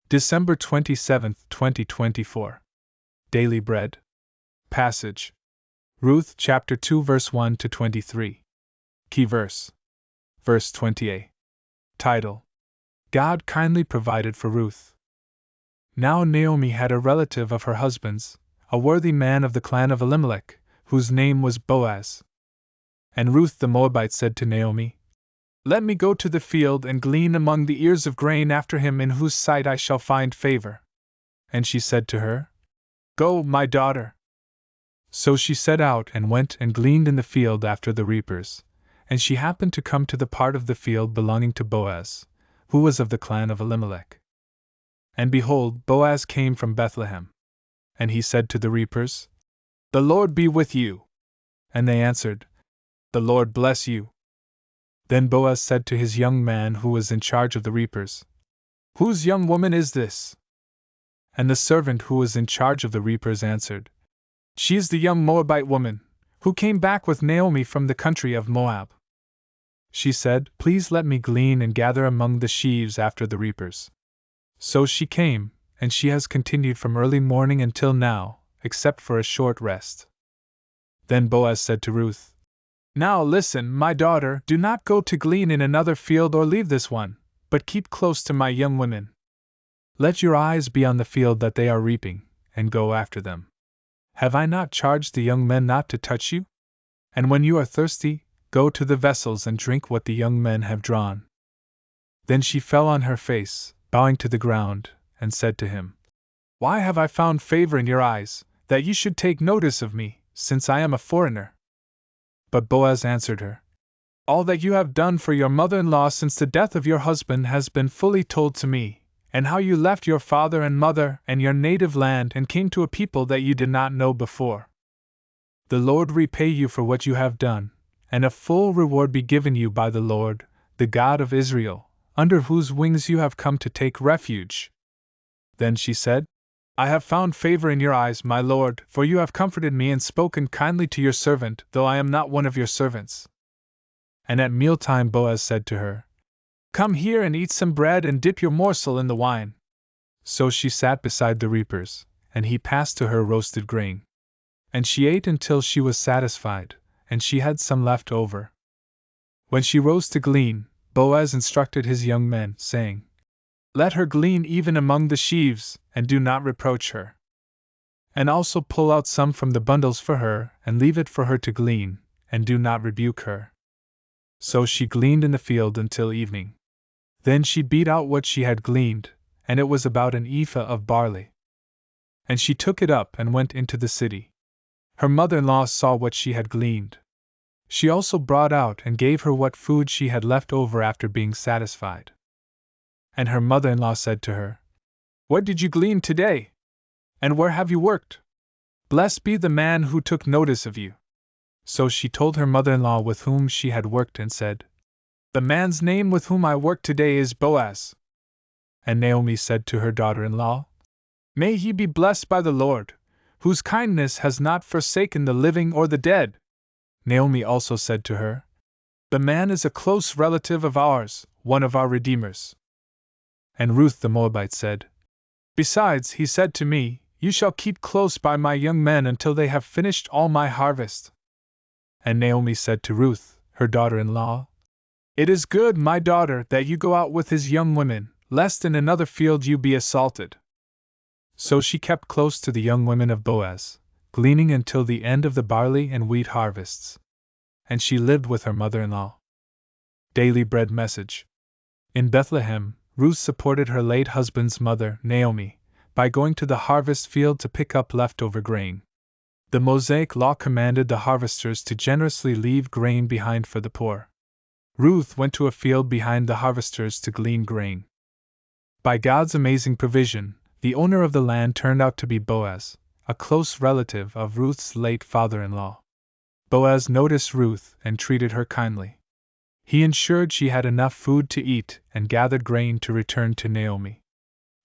December 27, 2024. Daily Bread. Passage. Ruth chapter 2 verse 1 to 23. Key verse. Verse 28. Title. God kindly provided for Ruth. Now Naomi had a relative of her husband's, a worthy man of the clan of Elimelech, whose name was Boaz. And Ruth the Moabite said to Naomi, "Let me go to the field and glean among the ears of grain after him in whose sight I shall find favor." And she said to her, "Go, my daughter." So she set out and went and gleaned in the field after the reapers, and she happened to come to the part of the field belonging to Boaz, who was of the clan of Elimelech. And behold, Boaz came from Bethlehem. And he said to the reapers, "The Lord be with you." And they answered, "The Lord bless you." Then Boaz said to his young man who was in charge of the reapers, "Whose young woman is this?" And the servant who was in charge of the reapers answered, "She is the young Moabite woman, who came back with Naomi from the country of Moab." She said, "Please let me glean and gather among the sheaves after the reapers." So she came, and she has continued from early morning until now, except for a short rest. Then Boaz said to Ruth, "Now listen, my daughter, do not go to glean in another field or leave this one, but keep close to my young women. Let your eyes be on the field that they are reaping, and go after them. Have I not charged the young men not to touch you? And when you are thirsty, go to the vessels and drink what the young men have drawn." Then she fell on her face, bowing to the ground, and said to him, "Why have I found favor in your eyes, that you should take notice of me, since I am a foreigner?" But Boaz answered her, "All that you have done for your mother-in-law since the death of your husband has been fully told to me, and how you left your father and mother and your native land and came to a people that you did not know before. The Lord repay you for what you have done, and a full reward be given you by the Lord, the God of Israel, under whose wings you have come to take refuge." Then she said, "I have found favor in your eyes, my lord, for you have comforted me and spoken kindly to your servant, though I am not one of your servants." And at mealtime Boaz said to her, "Come here and eat some bread and dip your morsel in the wine." So she sat beside the reapers, and he passed to her roasted grain. And she ate until she was satisfied, and she had some left over. When she rose to glean, Boaz instructed his young men, saying, "Let her glean even among the sheaves, and do not reproach her. And also pull out some from the bundles for her, and leave it for her to glean, and do not rebuke her." So she gleaned in the field until evening. Then she beat out what she had gleaned, and it was about an ephah of barley. And she took it up and went into the city. Her mother-in-law saw what she had gleaned. She also brought out and gave her what food she had left over after being satisfied. And her mother-in-law said to her, "What did you glean today? And where have you worked? Blessed be the man who took notice of you." So she told her mother-in-law with whom she had worked and said, "The man's name with whom I worked today is Boaz." And Naomi said to her daughter-in-law, "May he be blessed by the Lord, whose kindness has not forsaken the living or the dead." Naomi also said to her, "The man is a close relative of ours, one of our redeemers." And Ruth the Moabite said, "Besides, he said to me, 'You shall keep close by my young men until they have finished all my harvest.'" And Naomi said to Ruth, her daughter-in-law, "It is good, my daughter, that you go out with his young women, lest in another field you be assaulted." So she kept close to the young women of Boaz, gleaning until the end of the barley and wheat harvests. And she lived with her mother-in-law. Daily Bread Message. In Bethlehem, Ruth supported her late husband's mother, Naomi, by going to the harvest field to pick up leftover grain. The Mosaic law commanded the harvesters to generously leave grain behind for the poor. Ruth went to a field behind the harvesters to glean grain. By God's amazing provision, the owner of the land turned out to be Boaz, a close relative of Ruth's late father-in-law. Boaz noticed Ruth and treated her kindly. He ensured she had enough food to eat and gathered grain to return to Naomi.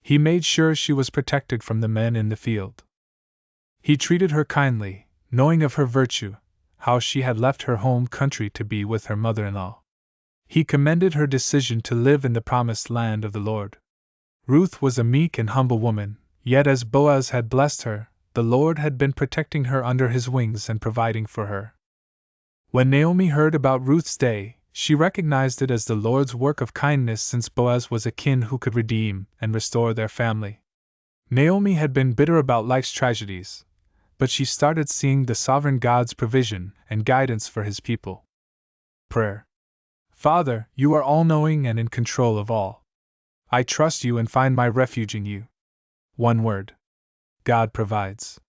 He made sure she was protected from the men in the field. He treated her kindly, knowing of her virtue, how she had left her home country to be with her mother-in-law. He commended her decision to live in the promised land of the Lord. Ruth was a meek and humble woman, yet as Boaz had blessed her, the Lord had been protecting her under his wings and providing for her. When Naomi heard about Ruth's day, she recognized it as the Lord's work of kindness, since Boaz was a kin who could redeem and restore their family. Naomi had been bitter about life's tragedies, but she started seeing the sovereign God's provision and guidance for his people. Prayer. Father, you are all-knowing and in control of all. I trust you and find my refuge in you. One word. God provides.